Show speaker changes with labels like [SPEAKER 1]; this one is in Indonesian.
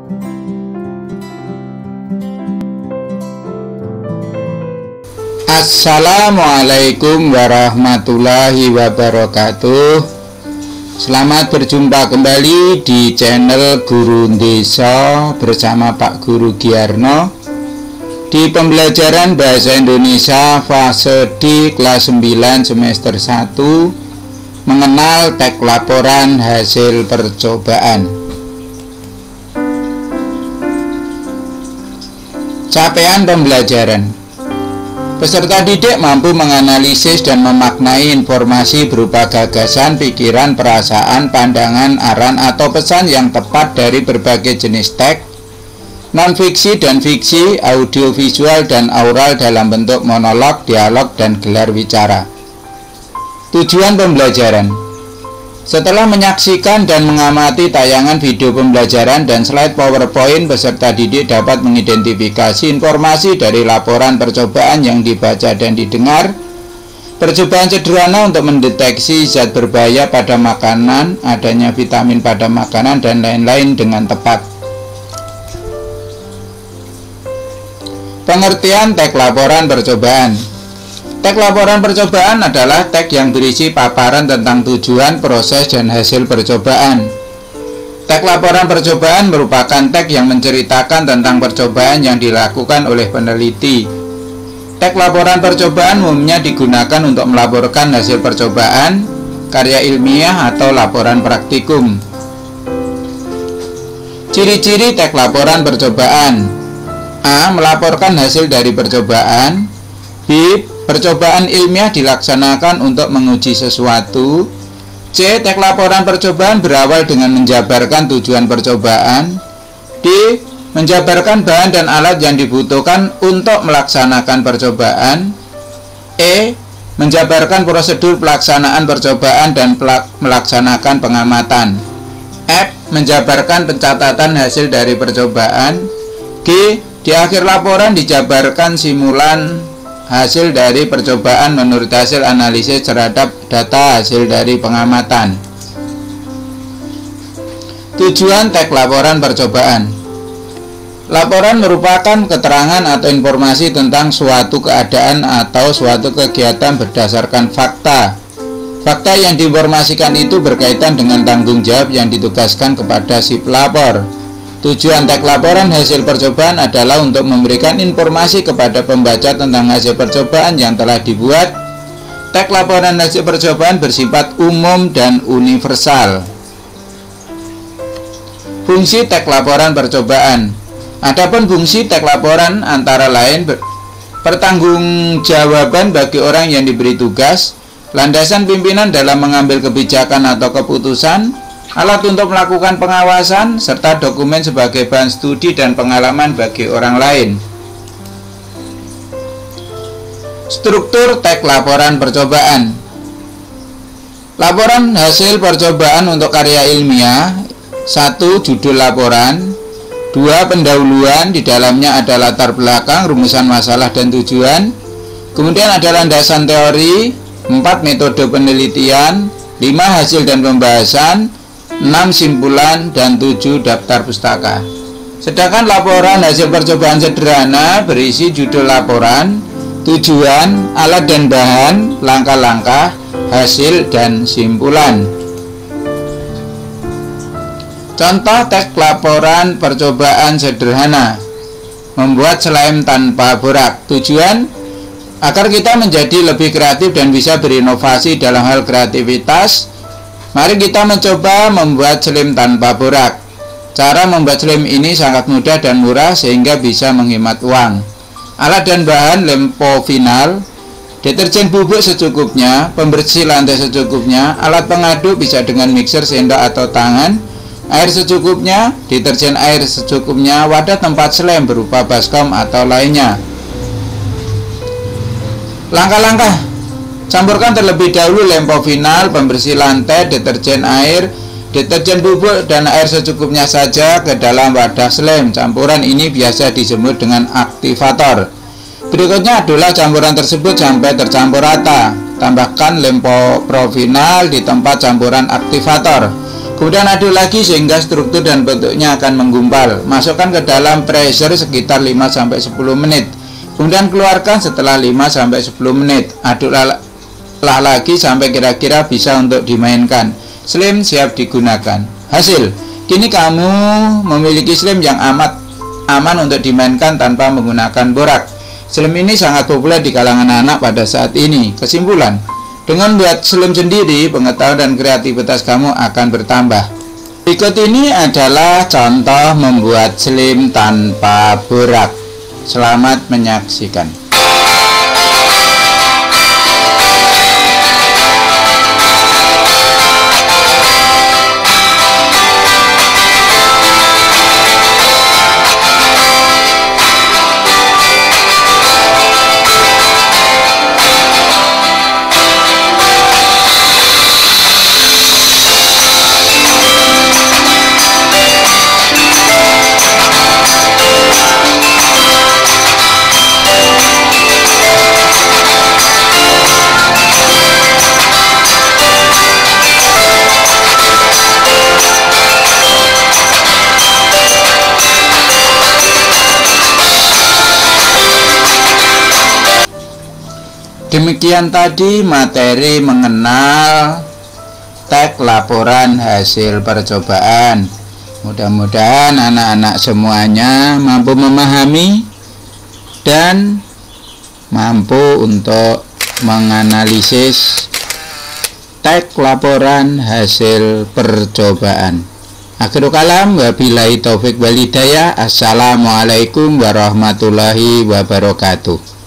[SPEAKER 1] Assalamualaikum warahmatullahi wabarakatuh. Selamat berjumpa kembali di channel Guru Ndeso bersama Pak Guru Giarno di pembelajaran Bahasa Indonesia fase D kelas 9 semester 1 mengenal teks laporan hasil percobaan. Capaian pembelajaran. Peserta didik mampu menganalisis dan memaknai informasi berupa gagasan, pikiran, perasaan, pandangan, aran, atau pesan yang tepat dari berbagai jenis teks, non-fiksi dan fiksi, audiovisual dan aural dalam bentuk monolog, dialog, dan gelar wicara. Tujuan pembelajaran. Setelah menyaksikan dan mengamati tayangan video pembelajaran dan slide PowerPoint, peserta didik dapat mengidentifikasi informasi dari laporan percobaan yang dibaca dan didengar. Percobaan sederhana untuk mendeteksi zat berbahaya pada makanan, adanya vitamin pada makanan, dan lain-lain dengan tepat. Pengertian teks laporan percobaan. Teks laporan percobaan adalah teks yang berisi paparan tentang tujuan, proses, dan hasil percobaan. Teks laporan percobaan merupakan teks yang menceritakan tentang percobaan yang dilakukan oleh peneliti. Teks laporan percobaan umumnya digunakan untuk melaporkan hasil percobaan, karya ilmiah, atau laporan praktikum. Ciri-ciri teks laporan percobaan. A. Melaporkan hasil dari percobaan. B. Percobaan ilmiah dilaksanakan untuk menguji sesuatu. C. Teks laporan percobaan berawal dengan menjabarkan tujuan percobaan. D. Menjabarkan bahan dan alat yang dibutuhkan untuk melaksanakan percobaan. E. Menjabarkan prosedur pelaksanaan percobaan dan melaksanakan pengamatan. F. Menjabarkan pencatatan hasil dari percobaan. G. Di akhir laporan dijabarkan simulan hasil dari percobaan menurut hasil analisis terhadap data hasil dari pengamatan. Tujuan teks laporan percobaan. Laporan merupakan keterangan atau informasi tentang suatu keadaan atau suatu kegiatan berdasarkan fakta. Fakta yang diinformasikan itu berkaitan dengan tanggung jawab yang ditugaskan kepada si pelapor. Tujuan teks laporan hasil percobaan adalah untuk memberikan informasi kepada pembaca tentang hasil percobaan yang telah dibuat. Teks laporan hasil percobaan bersifat umum dan universal. Fungsi teks laporan percobaan. Adapun fungsi teks laporan antara lain pertanggungjawaban bagi orang yang diberi tugas, landasan pimpinan dalam mengambil kebijakan atau keputusan, alat untuk melakukan pengawasan, serta dokumen sebagai bahan studi dan pengalaman bagi orang lain. Struktur teks laporan percobaan. Laporan hasil percobaan untuk karya ilmiah. 1. Judul laporan. 2. Pendahuluan, di dalamnya ada latar belakang, rumusan masalah, dan tujuan. Kemudian ada landasan teori. 4. Metode penelitian. 5. Hasil dan pembahasan. 6. Simpulan, dan 7. Daftar pustaka. Sedangkan laporan hasil percobaan sederhana berisi judul laporan, tujuan, alat dan bahan, langkah-langkah, hasil, dan simpulan. Contoh teks laporan percobaan sederhana. Membuat slime tanpa borak. Tujuan agar kita menjadi lebih kreatif dan bisa berinovasi dalam hal kreativitas. Mari kita mencoba membuat slime tanpa borak. Cara membuat slime ini sangat mudah dan murah sehingga bisa menghemat uang. Alat dan bahan: lempo final, deterjen bubuk secukupnya, pembersih lantai secukupnya, alat pengaduk bisa dengan mixer, sendok, atau tangan, air secukupnya, deterjen air secukupnya, wadah tempat slime berupa baskom atau lainnya. Langkah-langkah: campurkan terlebih dahulu lempo final, pembersih lantai, deterjen air, deterjen bubuk, dan air secukupnya saja ke dalam wadah slime. Campuran ini biasa disebut dengan aktivator. Berikutnya adalah campuran tersebut sampai tercampur rata. Tambahkan lempo profinal di tempat campuran aktivator. Kemudian aduk lagi sehingga struktur dan bentuknya akan menggumpal. Masukkan ke dalam pressure sekitar 5-10 menit. Kemudian keluarkan setelah 5-10 menit. Aduklah lagi sampai kira-kira bisa untuk dimainkan. Slime siap digunakan. Hasil, kini kamu memiliki slime yang amat aman untuk dimainkan tanpa menggunakan borak. Slime ini sangat populer di kalangan anak pada saat ini. Kesimpulan, dengan buat slime sendiri, pengetahuan dan kreativitas kamu akan bertambah. Berikut ini adalah contoh membuat slime tanpa borak. Selamat menyaksikan. Demikian tadi materi mengenal tag laporan hasil percobaan. Mudah-mudahan anak-anak semuanya mampu memahami dan mampu untuk menganalisis tag laporan hasil percobaan. Akhirul kalam, wabillahi taufik wal hidayah. Assalamualaikum warahmatullahi wabarakatuh.